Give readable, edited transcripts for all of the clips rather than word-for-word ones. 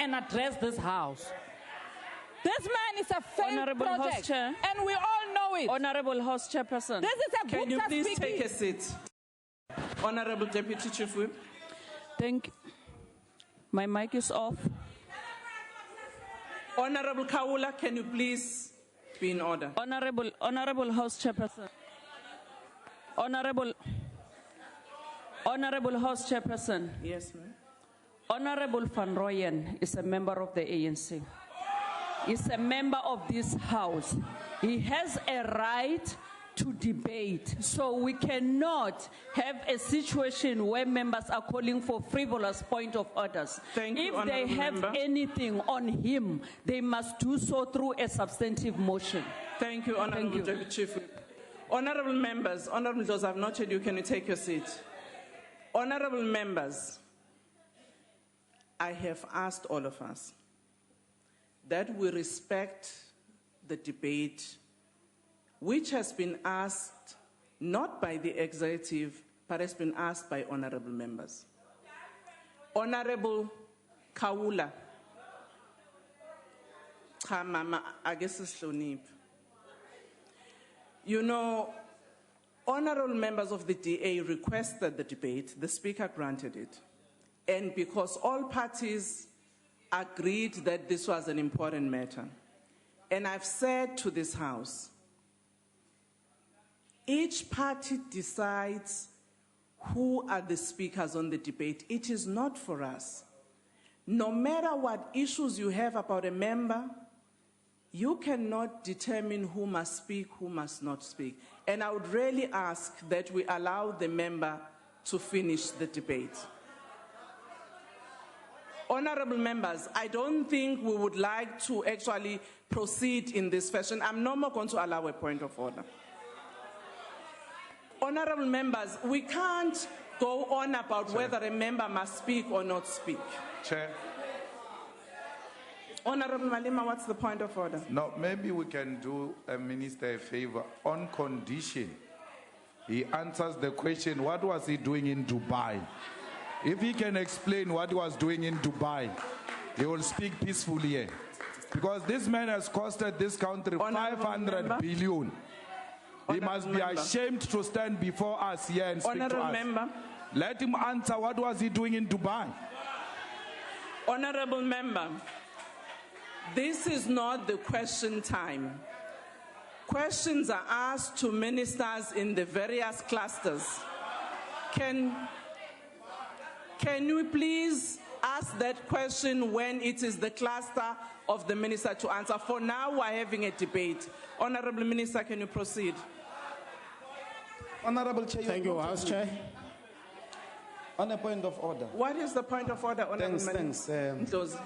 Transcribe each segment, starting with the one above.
and address this house. This man is a failed Honorable project, House Chair. and we all know it. Honorable House Chairperson. This is a Can you Gupta please speaking. take a seat? Honorable Deputy Chief Whip. Thank you. My mic is off. Honorable Kawula, can you please be in order? Honorable House Chairperson. Honorable House Chairperson. Yes, ma'am. Honorable Van Rooyen is a member of the ANC. He's a member of this house. He has a right to debate. So we cannot have a situation where members are calling for frivolous point of orders. Thank you, if they Honourable have Member. anything on him, they must do so through a substantive motion. Thank you, Honorable you. Deputy Chief Whip. Honorable members, honorable those I've noted you, can you take your seat? Honorable members, I have asked all of us that we respect the debate which has been asked not by the executive, but has been asked by honorable members. Honorable Kawula, I guess it's Hlonipho. You know, honorable members of the DA requested the debate, the Speaker granted it. And because all parties agreed that this was an important matter, and I've said to this House, each party decides who are the speakers on the debate. It is not for us. No matter what issues you have about a member, you cannot determine who must speak, who must not speak. And I would really ask that we allow the member to finish the debate. Honorable members, I don't think we would like to actually proceed in this fashion. I'm no more going to allow a point of order. Honorable members, we can't go on about Chair. whether a member must speak or not speak. Chair. Honorable Malema, what's the point of order? No, maybe we can do a minister a favor on condition he answers the question, what was he doing in Dubai? If he can explain what he was doing in Dubai, he will speak peacefully here. Because this man has costed this country Honorable 500 member. billion. He Honorable must be member. ashamed to stand before us here and speak to Honorable us. member. Let him answer what was he doing in Dubai. Honorable member, this is not the question time. Questions are asked to ministers in the various clusters. Can you please ask that question when it is the cluster of the minister to answer? For now, we're having a debate. Honorable Minister, can you proceed? Honorable Chair. Thank you, House Chair. On a point of order. What is the point of order, Honorable Thanks. Ndlozi?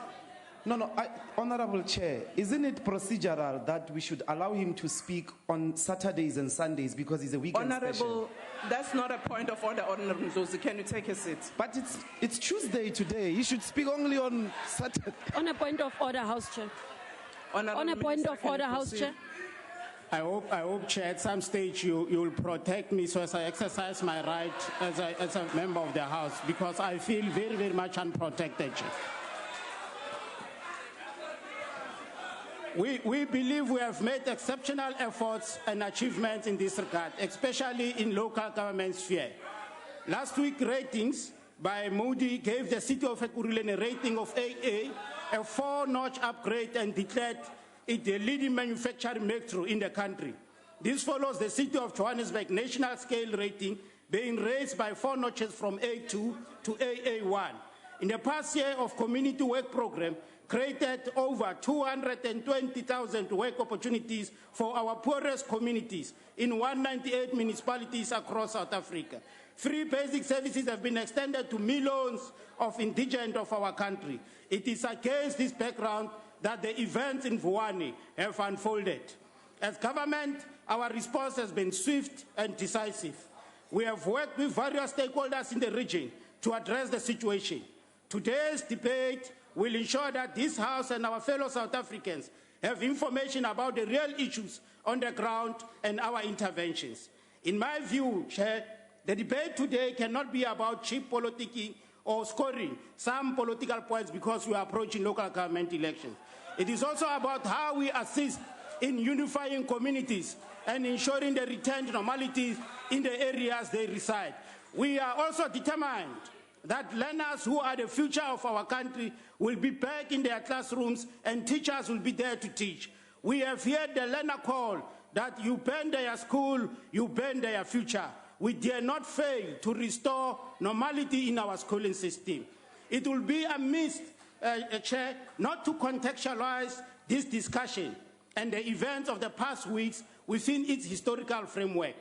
Honorable Chair, isn't it procedural that we should allow him to speak on Saturdays and Sundays because he's a weekend Honorable, special? that's not a point of order, Honorable Ndlozi. Can you take a seat? But it's Tuesday today. He should speak only on Saturday. On a point of order, House Chair. Honorable On a point Minister, of can you order, House proceed? Chair. I hope, Chair, at some stage you will protect me so as I exercise my right as a member of the House, because I feel very, very much unprotected, Chair. We believe we have made exceptional efforts and achievements in this regard, especially in local government sphere. Last week, ratings by Moody gave the city of Ekurhuleni a rating of AA, a 4-notch upgrade, and declared it the leading manufacturing breakthrough in the country. This follows the city of Johannesburg national scale rating being raised by 4 notches from A2 to AA1. In the past year of community work program, created over 220,000 work opportunities for our poorest communities in 198 municipalities across South Africa. Free basic services have been extended to millions of indigents of our country. It is against this background that the events in Vuwani have unfolded. As government, our response has been swift and decisive. We have worked with various stakeholders in the region to address the situation. Today's debate will ensure that this House and our fellow South Africans have information about the real issues on the ground and our interventions. In my view, Chair, the debate today cannot be about cheap politicking or scoring some political points because we are approaching local government elections. It is also about how we assist in unifying communities and ensuring the return to normality in the areas they reside. We are also determined that learners who are the future of our country will be back in their classrooms and teachers will be there to teach. We have heard the learner call that you burn their school, you burn their future. We dare not fail to restore normality in our schooling system. It will be amiss, Chair, not to contextualize this discussion and the events of the past weeks within its historical framework.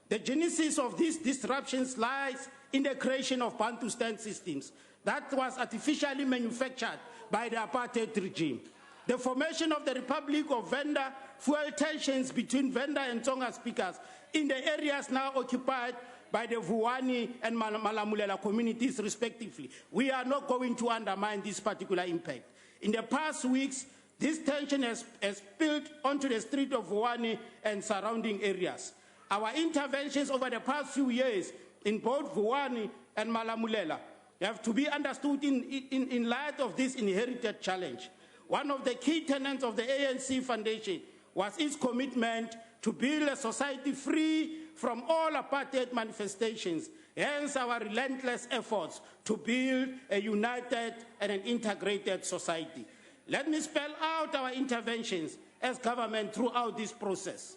The genesis of these disruptions lies in the creation of Bantustan systems that was artificially manufactured by the apartheid regime. The formation of the Republic of Venda fueled tensions between Venda and Tsonga speakers in the areas now occupied by the Vuwani and Malamulela communities respectively. We are not going to undermine this particular impact. In the past weeks, this tension has spilled onto the street of Vuwani and surrounding areas. Our interventions over the past few years in both Vuwani and Malamulela have to be understood in light of this inherited challenge. One of the key tenets of the ANC Foundation was its commitment to build a society free from all apartheid manifestations, hence our relentless efforts to build a united and an integrated society. Let me spell out our interventions as government throughout this process.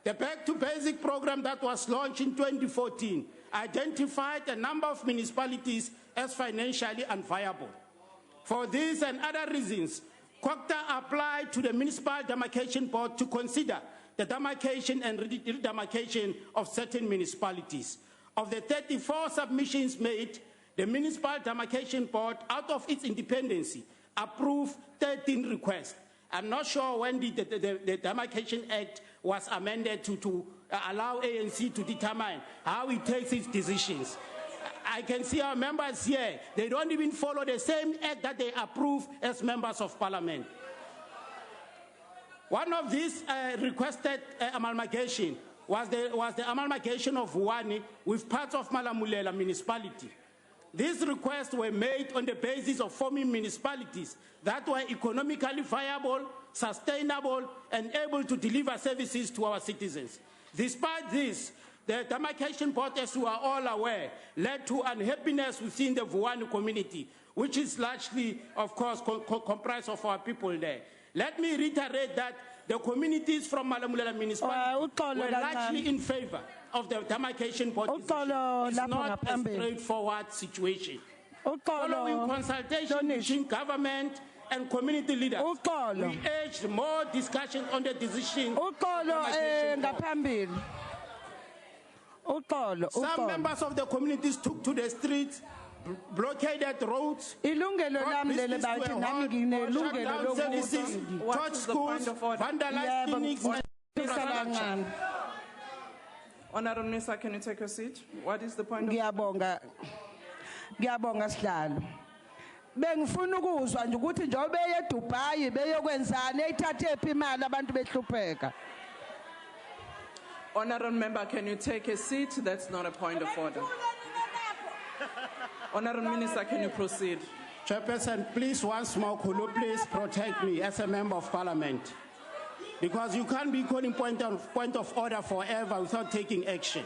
The Back to Basic program that was launched in 2014 identified a number of municipalities as financially unviable. For these and other reasons, COCTA applied to the Municipal Demarcation Board to consider the demarcation and redemarcation of certain municipalities. Of the 34 submissions made, the Municipal Demarcation Board, out of its independence, approved 13 requests. I'm not sure when the Demarcation Act was amended to allow ANC to determine how it takes its decisions. I can see our members here, they don't even follow the same act that they approve as members of parliament. One of these requested amalgamation was the amalgamation of Vuwani with parts of Malamulela municipality. These requests were made on the basis of forming municipalities that were economically viable, sustainable, and able to deliver services to our citizens. Despite this, the demarcation board, as we are all aware, led to unhappiness within the Vuwani community, which is largely, of course, comprised of our people there. Let me reiterate that the communities from Malamulela municipality were largely in favor of the demarcation board decision. It's not a straightforward situation. Following consultation between government and community leaders, we urged more discussion on the decision. Some members of the communities took to the streets, blockaded roads, services, touched schools, vandalized clinics, and Honorable Minister, can you take your seat? What is the point of Ngiyabonga Sihlalo. Bengifuna ukuzwa nje ukuthi njengoba beye eDubai beyokwenzana ethathe ephi imali abantu behlupheka. Honorable Member, can you take a seat? That's not a point of order. Honorable Minister, can you proceed? Chairperson, please once more, could you please protect me as a member of parliament? Because you can't be calling point of order forever without taking action.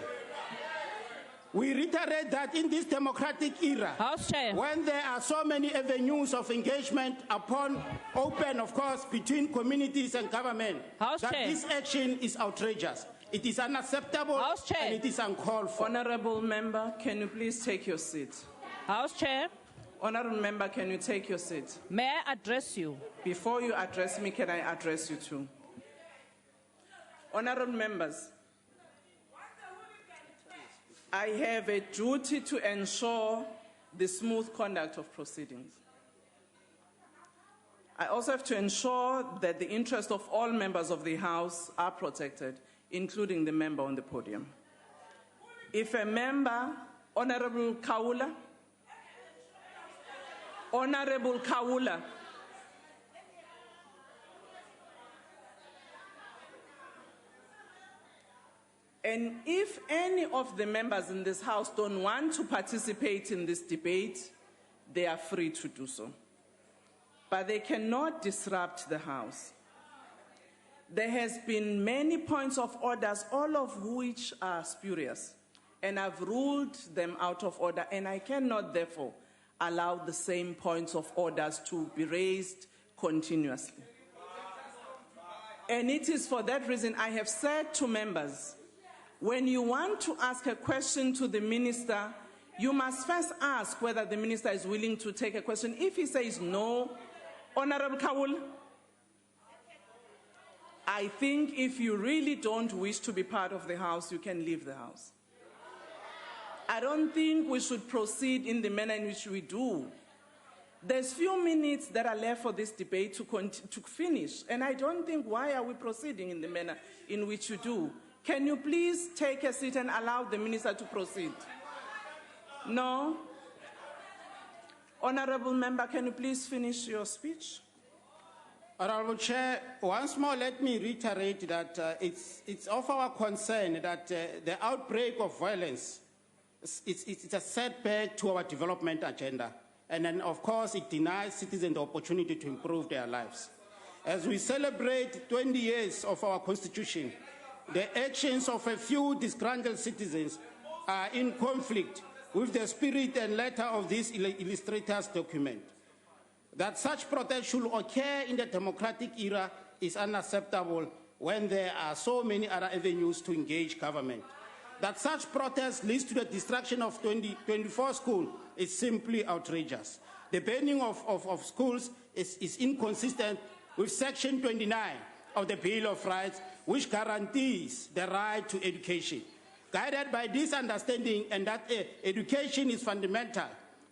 We reiterate that in this democratic era, House Chair, when there are so many avenues of engagement open, of course, between communities and government, House that Chair, this action is outrageous. It is unacceptable House Chair, and it is uncalled for. Honorable Member, can you please take your seat? House Chair, Honorable Member, can you take your seat? may I address you? Before you address me, can I address you too? Honorable Members, I have a duty to ensure the smooth conduct of proceedings. I also have to ensure that the interests of all members of the House are protected, including the member on the podium. If a member, Honorable Kaula, And if any of the members in this House don't want to participate in this debate, they are free to do so. But they cannot disrupt the House. There has been many points of orders, all of which are spurious, and I've ruled them out of order, and I cannot therefore allow the same points of orders to be raised continuously. And it is for that reason I have said to members, when you want to ask a question to the minister, you must first ask whether the minister is willing to take a question. If he says no, Honorable Kawul, I think if you really don't wish to be part of the House, you can leave the House. I don't think we should proceed in the manner in which we do. There's few minutes that are left for this debate to finish, and I don't think why are we proceeding in the manner in which you do. Can you please take a seat and allow the minister to proceed? No? Honorable member, can you please finish your speech? Honorable Chair, once more let me reiterate that it's of our concern that the outbreak of violence, it's a setback to our development agenda. And then, of course, it denies citizens the opportunity to improve their lives. As we celebrate 20 years of our Constitution, the actions of a few disgruntled citizens are in conflict with the spirit and letter of this illustrator's document. That such protests should occur in the democratic era is unacceptable when there are so many other avenues to engage government. That such protests leads to the destruction of 24 schools is simply outrageous. The banning of schools is inconsistent with Section 29 of the Bill of Rights, which guarantees the right to education. Guided by this understanding and that education is fundamental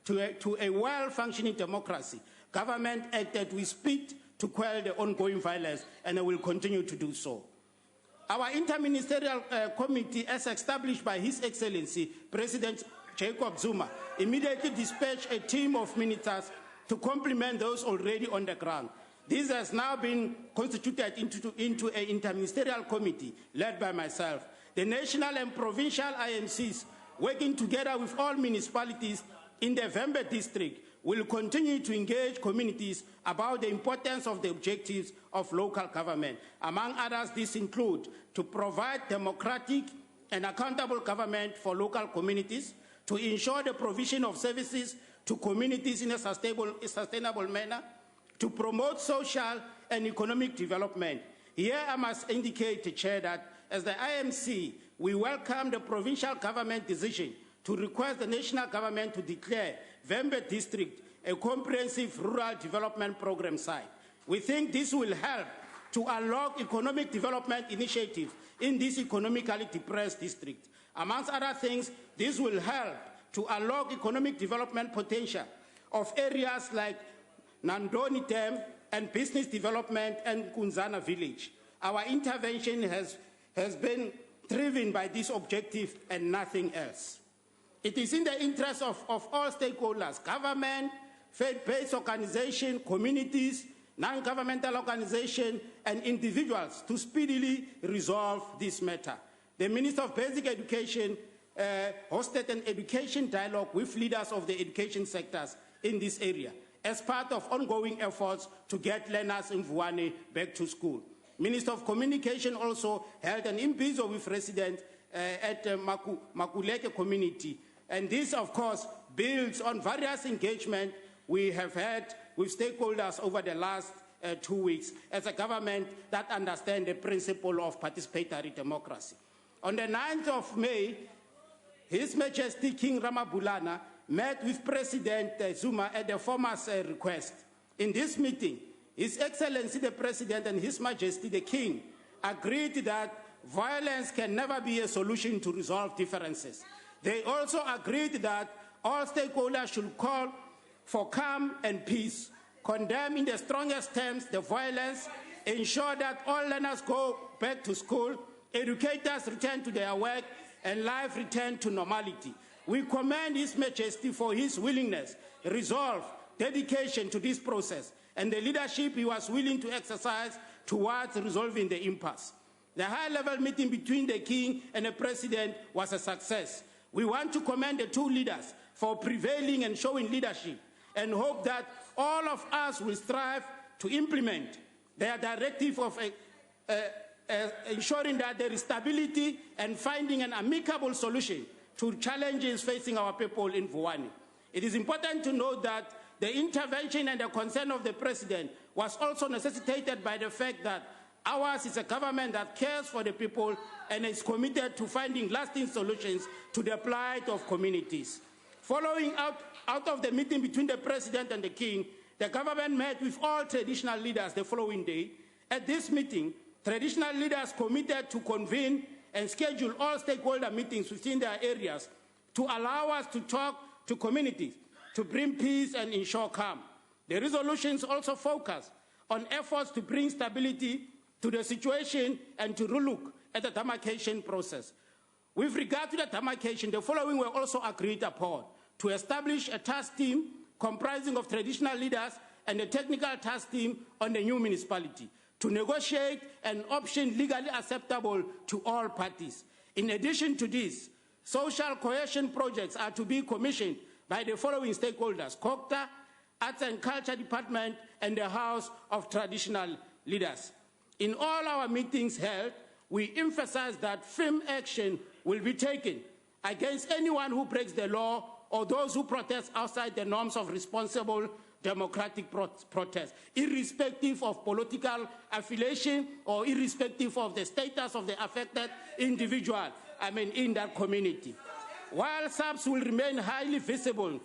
to a well-functioning democracy, government acted with speed to quell the ongoing violence, and it will continue to do so. Our interministerial committee, as established by His Excellency President Jacob Zuma, immediately dispatched a team of ministers to complement those already on the ground. This has now been constituted into an interministerial committee led by myself. The national and provincial IMCs, working together with all municipalities in the Vembe district, will continue to engage communities about the importance of the objectives of local government. Among others, these include to provide democratic and accountable government for local communities, to ensure the provision of services to communities in a sustainable manner, to promote social and economic development. Here I must indicate, Chair, that as the IMC, we welcome the provincial government decision to request the national government to declare Vembe district a comprehensive rural development program site. We think this will help to unlock economic development initiatives in this economically depressed district. Amongst other things, this will help to unlock economic development potential of areas like Nandoni Dam and business development and Kunzana village. Our intervention has been driven by this objective and nothing else. It is in the interest of all stakeholders, government, faith-based organizations, communities, non-governmental organizations, and individuals to speedily resolve this matter. The Minister of Basic Education hosted an education dialogue with leaders of the education sectors in this area as part of ongoing efforts to get learners in Vuwani back to school. Minister of Communication also held an imbizo with residents at Makuleke community. And this, of course, builds on various engagements we have had with stakeholders over the last 2 weeks as a government that understands the principle of participatory democracy. On the 9th of May, His Majesty King Ramabulana met with President Zuma at the former's request. In this meeting, His Excellency the President and His Majesty the King agreed that violence can never be a solution to resolve differences. They also agreed that all stakeholders should call for calm and peace, condemn in the strongest terms the violence, ensure that all learners go back to school, educators return to their work, and life return to normality. We commend His Majesty for his willingness, resolve, dedication to this process, and the leadership he was willing to exercise towards resolving the impasse. The high-level meeting between the king and the president was a success. We want to commend the two leaders for prevailing and showing leadership, and hope that all of us will strive to implement their directive of ensuring that there is stability and finding an amicable solution to challenges facing our people in Vuwani. It is important to note that the intervention and the concern of the president was also necessitated by the fact that ours is a government that cares for the people and is committed to finding lasting solutions to the plight of communities. Following out of the meeting between the president and the king, the government met with all traditional leaders the following day. At this meeting, traditional leaders committed to convene and schedule all stakeholder meetings within their areas to allow us to talk to communities, to bring peace and ensure calm. The resolutions also focus on efforts to bring stability to the situation and to relook at the demarcation process. With regard to the demarcation, the following were also agreed upon: to establish a task team comprising of traditional leaders and a technical task team on the new municipality, to negotiate an option legally acceptable to all parties. In addition to this, social cohesion projects are to be commissioned by the following stakeholders: COCTA, Arts and Culture Department, and the House of Traditional Leaders. In all our meetings held, we emphasize that firm action will be taken against anyone who breaks the law or those who protest outside the norms of responsible democratic protest, irrespective of political affiliation or irrespective of the status of the affected individual, in that community. While SABC will remain highly visible,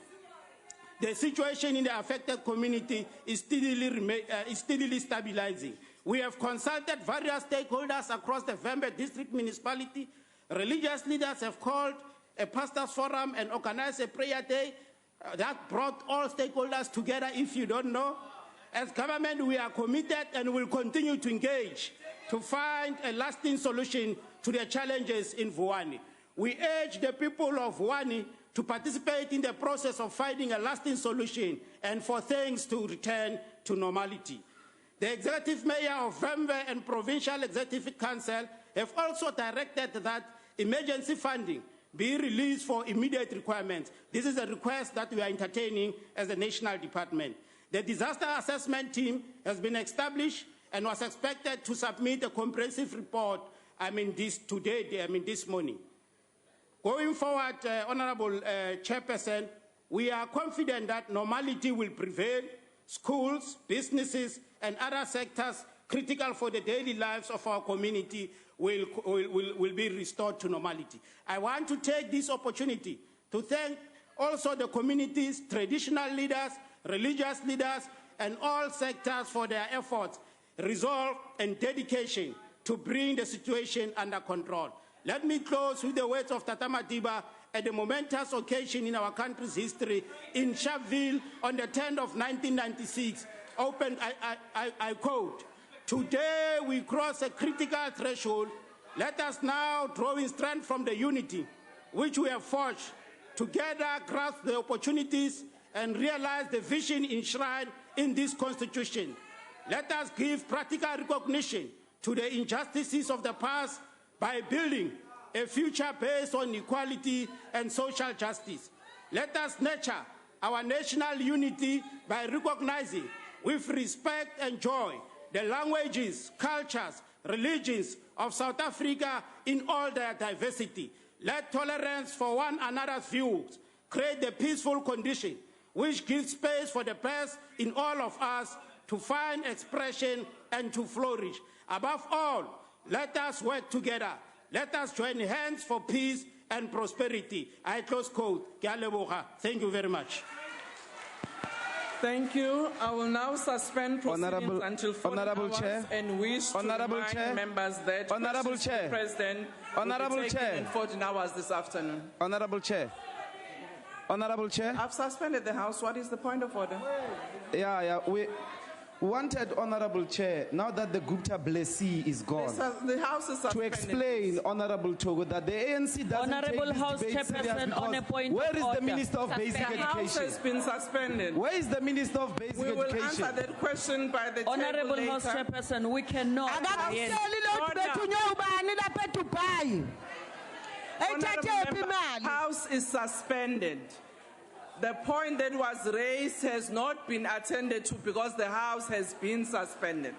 the situation in the affected community is steadily stabilizing. We have consulted various stakeholders across the Vembe district municipality. Religious leaders have called a pastors' forum and organized a prayer day that brought all stakeholders together, if you don't know. As government, we are committed and will continue to engage to find a lasting solution to the challenges in Vuwani. We urge the people of Vuwani to participate in the process of finding a lasting solution and for things to return to normality. The Executive Mayor of Vembe and Provincial Executive Council have also directed that emergency funding be released for immediate requirements. This is a request that we are entertaining as a national department. The disaster assessment team has been established and was expected to submit a comprehensive report, this morning. Going forward, Honorable Chairperson, we are confident that normality will prevail. Schools, businesses, and other sectors critical for the daily lives of our community will be restored to normality. I want to take this opportunity to thank also the communities, traditional leaders, religious leaders, and all sectors for their efforts, resolve, and dedication to bring the situation under control. Let me close with the words of Tata Madiba at the momentous occasion in our country's history in Sharpeville on the 10th of 1996. I quote, "Today we cross a critical threshold. Let us now draw in strength from the unity which we have forged, together grasp the opportunities and realize the vision enshrined in this Constitution. Let us give practical recognition to the injustices of the past by building a future based on equality and social justice. Let us nurture our national unity by recognizing with respect and joy the languages, cultures, religions of South Africa in all their diversity. Let tolerance for one another's views create the peaceful condition which gives space for the best in all of us to find expression and to flourish. Above all, let us work together. Let us join hands for peace and prosperity." I close quote. Thank you very much. Thank you. I will now suspend proceedings until 14 hours Chair. and wish to remind members that the President will be taken in 14 hours this afternoon. Honorable Chair. Honorable Chair. I've suspended the House. What is the point of order? wanted, Honorable Chair, now that the Gupta blessee is gone, The House is to suspended. explain, Honorable Togo, that the ANC doesn't Honorable take this House debate serious Chairperson, on a because point where of is the order. Minister of Basic The House Education? has been suspended. Where is the Minister of Basic We will answer Education? that question by the Honorable table House later. Chairperson, we cannot. akakuseli lokhu Order. bethunywe ubani lapha eDubai Honorable eyithathe Member, imali House is suspended. The point that was raised has not been attended to because the House has been suspended.